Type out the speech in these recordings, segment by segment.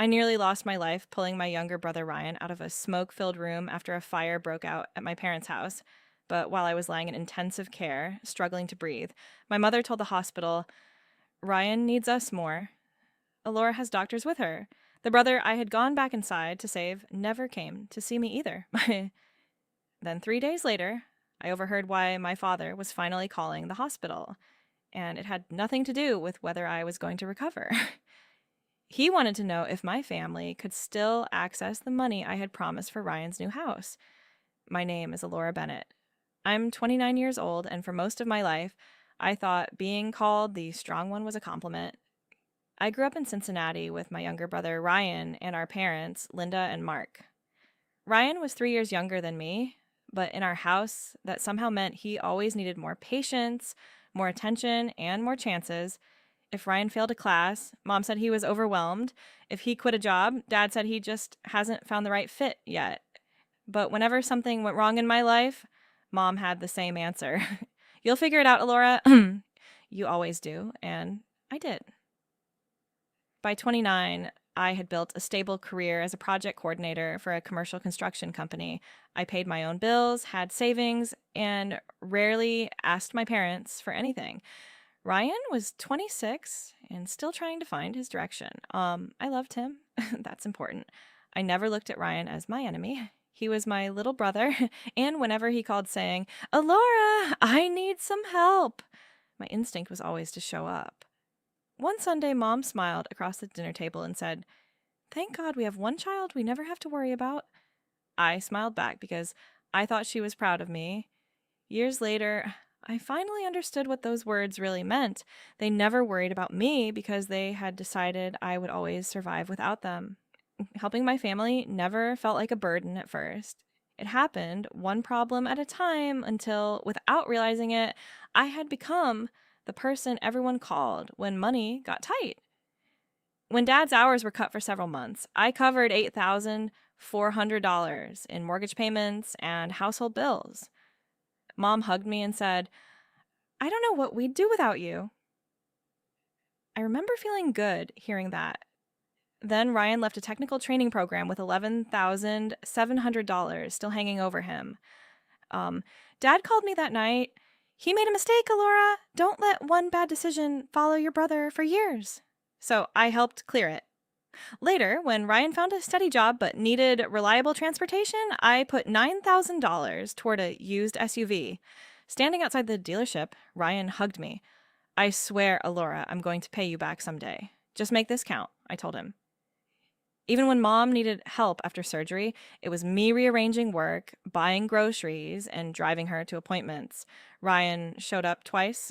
I nearly lost my life pulling my younger brother Ryan out of a smoke-filled room after a fire broke out at my parents' house. But while I was lying in intensive care, struggling to breathe, my mother told the hospital, Ryan needs us more. Alora has doctors with her. The brother I had gone back inside to save never came to see me either. Then 3 days later, I overheard why my father was finally calling the hospital, and it had nothing to do with whether I was going to recover. He wanted to know if my family could still access the money I had promised for Ryan's new house. My name is Alora Bennett. I'm 29 years old, and for most of my life, I thought being called the strong one was a compliment. I grew up in Cincinnati with my younger brother Ryan and our parents, Linda and Mark. Ryan was 3 years younger than me, but in our house, that somehow meant he always needed more patience, more attention, and more chances. If Ryan failed a class, Mom said he was overwhelmed. If he quit a job, Dad said he just hasn't found the right fit yet. But whenever something went wrong in my life, Mom had the same answer. You'll figure it out, Alora. You always do, and I did. By 29, I had built a stable career as a project coordinator for a commercial construction company. I paid my own bills, had savings, and rarely asked my parents for anything. Ryan was 26 and still trying to find his direction. I loved him. That's important. I never looked at Ryan as my enemy. He was my little brother, and whenever he called saying, Alora, I need some help, my instinct was always to show up. One Sunday, Mom smiled across the dinner table and said, Thank God we have one child we never have to worry about. I smiled back because I thought she was proud of me. Years later, I finally understood what those words really meant. They never worried about me because they had decided I would always survive without them. Helping my family never felt like a burden at first. It happened one problem at a time until, without realizing it, I had become the person everyone called when money got tight. When Dad's hours were cut for several months, I covered $8,400 in mortgage payments and household bills. Mom hugged me and said, I don't know what we'd do without you. I remember feeling good hearing that. Then Ryan left a technical training program with $11,700 still hanging over him. Dad called me that night. He made a mistake, Alora. Don't let one bad decision follow your brother for years. So I helped clear it. Later, when Ryan found a steady job but needed reliable transportation, I put $9,000 toward a used SUV. Standing outside the dealership, Ryan hugged me. I swear, Alora, I'm going to pay you back someday. Just make this count, I told him. Even when Mom needed help after surgery, it was me rearranging work, buying groceries, and driving her to appointments. Ryan showed up twice.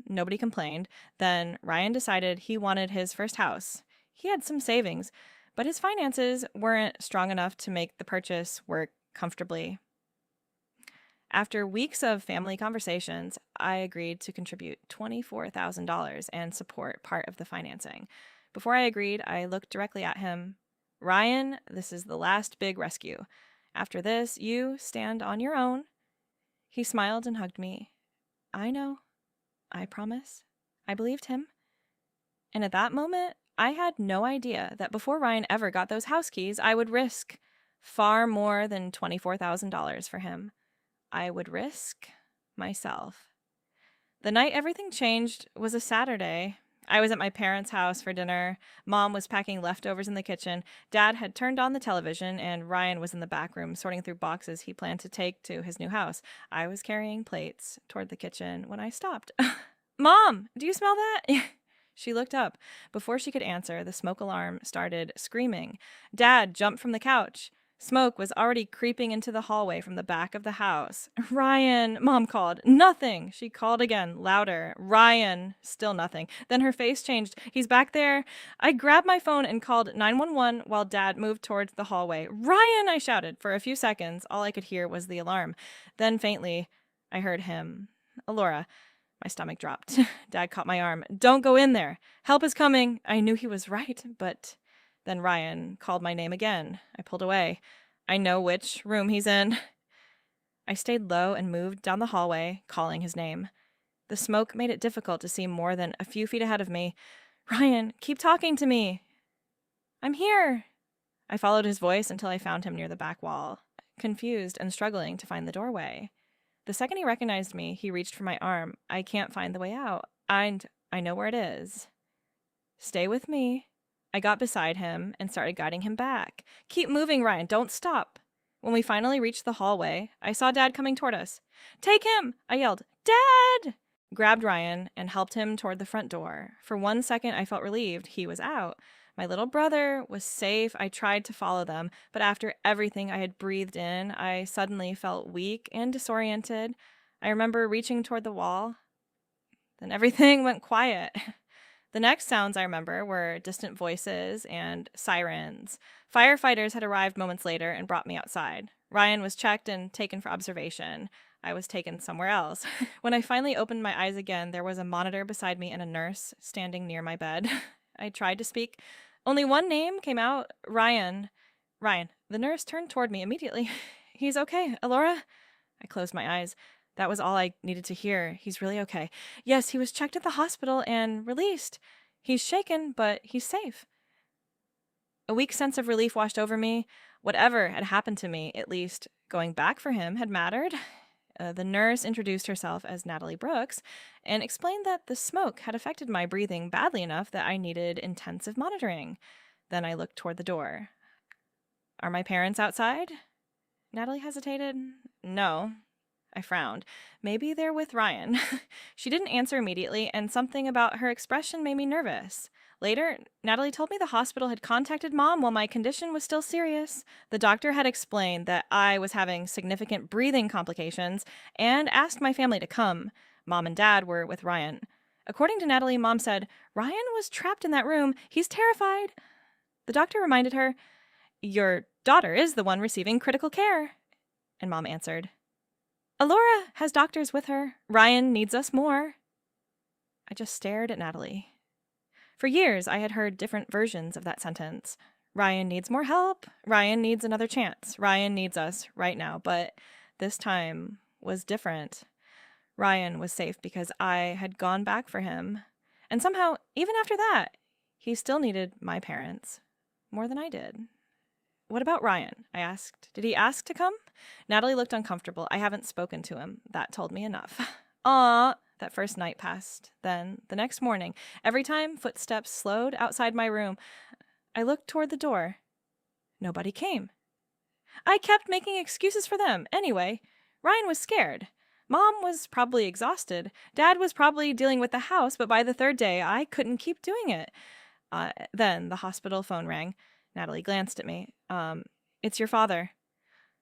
Nobody complained. Then Ryan decided he wanted his first house. He had some savings, but his finances weren't strong enough to make the purchase work comfortably. After weeks of family conversations, I agreed to contribute $24,000 and support part of the financing. Before I agreed, I looked directly at him. Ryan, this is the last big rescue. After this, you stand on your own. He smiled and hugged me. I know. I promise. I believed him. And at that moment, I had no idea that before Ryan ever got those house keys, I would risk far more than $24,000 for him. I would risk myself. The night everything changed was a Saturday. I was at my parents' house for dinner. Mom was packing leftovers in the kitchen. Dad had turned on the television, and Ryan was in the back room sorting through boxes he planned to take to his new house. I was carrying plates toward the kitchen when I stopped. Mom, do you smell that? She looked up. Before she could answer, the smoke alarm started screaming. Dad jumped from the couch. Smoke was already creeping into the hallway from the back of the house. Ryan, Mom called. Nothing. She called again, louder. Ryan, still nothing. Then her face changed. He's back there. I grabbed my phone and called 911 while Dad moved towards the hallway. Ryan, I shouted. For a few seconds, all I could hear was the alarm. Then faintly, I heard him. Alora. My stomach dropped. Dad caught my arm. Don't go in there. Help is coming. I knew he was right, but... Then Ryan called my name again. I pulled away. I know which room he's in. I stayed low and moved down the hallway, calling his name. The smoke made it difficult to see more than a few feet ahead of me. Ryan, keep talking to me. I'm here. I followed his voice until I found him near the back wall, confused and struggling to find the doorway. The second he recognized me, he reached for my arm. I can't find the way out. I know where it is. Stay with me. I got beside him and started guiding him back. Keep moving, Ryan. Don't stop. When we finally reached the hallway, I saw Dad coming toward us. Take him! I yelled. Dad! Grabbed Ryan and helped him toward the front door. For 1 second, I felt relieved he was out. My little brother was safe. I tried to follow them, but after everything I had breathed in, I suddenly felt weak and disoriented. I remember reaching toward the wall. Then everything went quiet. The next sounds I remember were distant voices and sirens. Firefighters had arrived moments later and brought me outside. Ryan was checked and taken for observation. I was taken somewhere else. When I finally opened my eyes again, there was a monitor beside me and a nurse standing near my bed. I tried to speak. Only one name came out, Ryan. Ryan. The nurse turned toward me immediately. He's okay, Alora. I closed my eyes. That was all I needed to hear. He's really okay. Yes, he was checked at the hospital and released. He's shaken, but he's safe. A weak sense of relief washed over me. Whatever had happened to me, at least going back for him had mattered. The nurse introduced herself as Natalie Brooks and explained that the smoke had affected my breathing badly enough that I needed intensive monitoring. Then I looked toward the door. Are my parents outside? Natalie hesitated. No. I frowned. Maybe they're with Ryan. She didn't answer immediately, and something about her expression made me nervous. Later, Natalie told me the hospital had contacted Mom while my condition was still serious. The doctor had explained that I was having significant breathing complications and asked my family to come. Mom and Dad were with Ryan. According to Natalie, Mom said, Ryan was trapped in that room. He's terrified. The doctor reminded her, Your daughter is the one receiving critical care. And Mom answered, Alora has doctors with her. Ryan needs us more. I just stared at Natalie. For years, I had heard different versions of that sentence. Ryan needs more help. Ryan needs another chance. Ryan needs us right now. But this time was different. Ryan was safe because I had gone back for him. And somehow, even after that, he still needed my parents more than I did. What about Ryan? I asked. Did he ask to come? Natalie looked uncomfortable. I haven't spoken to him. That told me enough. That first night passed. Then, the next morning, every time footsteps slowed outside my room, I looked toward the door. Nobody came. I kept making excuses for them. Anyway, Ryan was scared. Mom was probably exhausted. Dad was probably dealing with the house, but by the third day, I couldn't keep doing it. Then the hospital phone rang. Natalie glanced at me. It's your father.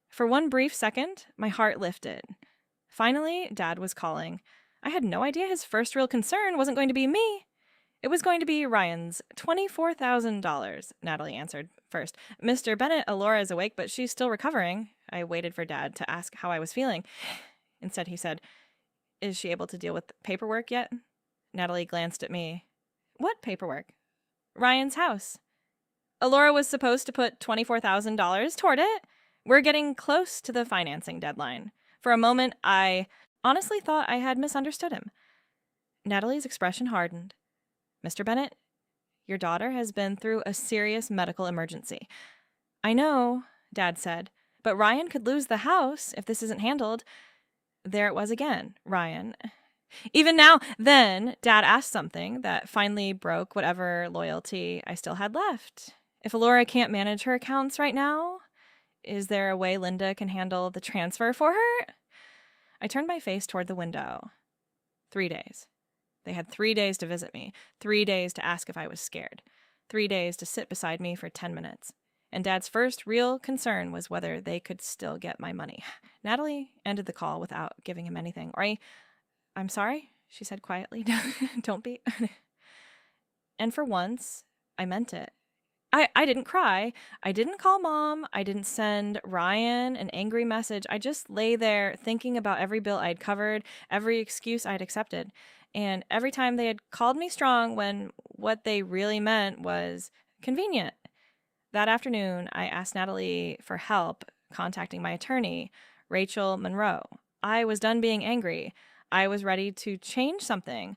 For one brief second, my heart lifted. Finally, Dad was calling. I had no idea his first real concern wasn't going to be me. It was going to be Ryan's $24,000, Natalie answered first. Mr. Bennett, Alora is awake, but she's still recovering. I waited for Dad to ask how I was feeling. Instead, he said, Is she able to deal with paperwork yet? Natalie glanced at me. What paperwork? Ryan's house. Alora was supposed to put $24,000 toward it. We're getting close to the financing deadline. For a moment, I honestly thought I had misunderstood him. Natalie's expression hardened. Mr. Bennett, your daughter has been through a serious medical emergency. I know, Dad said, but Ryan could lose the house if this isn't handled. There it was again, Ryan. Even now, then, Dad asked something that finally broke whatever loyalty I still had left. If Alora can't manage her accounts right now, is there a way Linda can handle the transfer for her? I turned my face toward the window. 3 days. They had 3 days to visit me, 3 days to ask if I was scared, 3 days to sit beside me for 10 minutes. And Dad's first real concern was whether they could still get my money. Natalie ended the call without giving him anything. I'm sorry, she said quietly. Don't be. And for once, I meant it. I didn't cry. I didn't call Mom. I didn't send Ryan an angry message. I just lay there thinking about every bill I'd covered, every excuse I'd accepted. And every time they had called me strong when what they really meant was convenient. That afternoon, I asked Natalie for help contacting my attorney, Rachel Monroe. I was done being angry. I was ready to change something.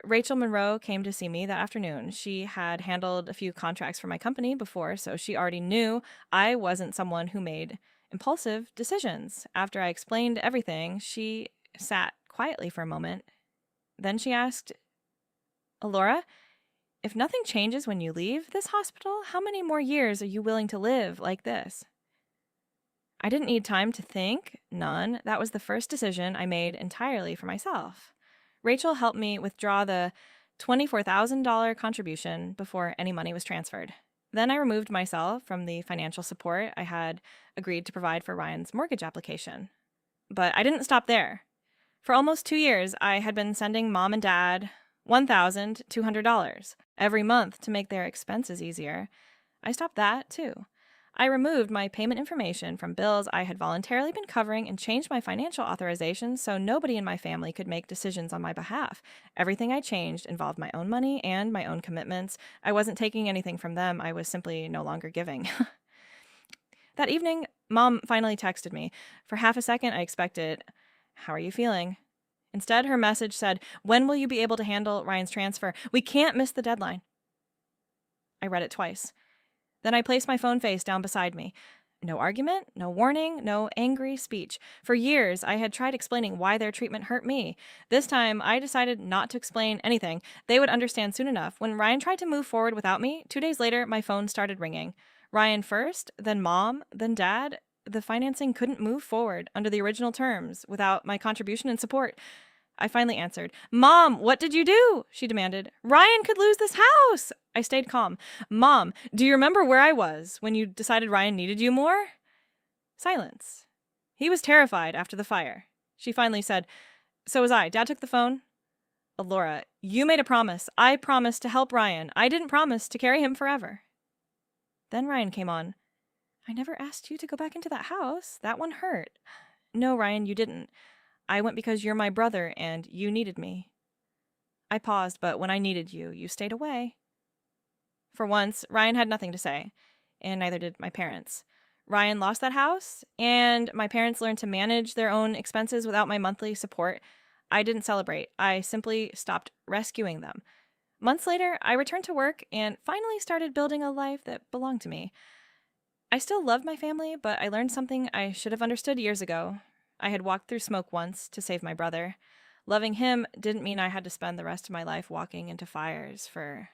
Rachel Monroe came to see me that afternoon. She had handled a few contracts for my company before, so she already knew I wasn't someone who made impulsive decisions. After I explained everything, she sat quietly for a moment. Then she asked, Alora, if nothing changes when you leave this hospital, how many more years are you willing to live like this? I didn't need time to think. None. That was the first decision I made entirely for myself. Rachel helped me withdraw the $24,000 contribution before any money was transferred. Then I removed myself from the financial support I had agreed to provide for Ryan's mortgage application. But I didn't stop there. For almost 2 years, I had been sending Mom and Dad $1,200 every month to make their expenses easier. I stopped that, too. I removed my payment information from bills I had voluntarily been covering and changed my financial authorizations so nobody in my family could make decisions on my behalf. Everything I changed involved my own money and my own commitments. I wasn't taking anything from them. I was simply no longer giving. That evening, Mom finally texted me. For half a second, I expected, "How are you feeling?" Instead, her message said, "When will you be able to handle Ryan's transfer? We can't miss the deadline." I read it twice. Then I placed my phone face down beside me. No argument, no warning, no angry speech. For years, I had tried explaining why their treatment hurt me. This time, I decided not to explain anything. They would understand soon enough. When Ryan tried to move forward without me, 2 days later, my phone started ringing. Ryan first, then Mom, then Dad. The financing couldn't move forward under the original terms without my contribution and support. I finally answered. "Mom, what did you do?" she demanded. "Ryan could lose this house." I stayed calm. "Mom, do you remember where I was when you decided Ryan needed you more?" Silence. He was terrified after the fire. She finally said, "So was I. Dad took the phone." "Alora, you made a promise. I promised to help Ryan. I didn't promise to carry him forever." Then Ryan came on. "I never asked you to go back into that house. That one hurt." "No, Ryan, you didn't. I went because you're my brother and you needed me." I paused, but when I needed you, you stayed away. For once, Ryan had nothing to say, and neither did my parents. Ryan lost that house, and my parents learned to manage their own expenses without my monthly support. I didn't celebrate. I simply stopped rescuing them. Months later, I returned to work and finally started building a life that belonged to me. I still loved my family, but I learned something I should have understood years ago. I had walked through smoke once to save my brother. Loving him didn't mean I had to spend the rest of my life walking into fires for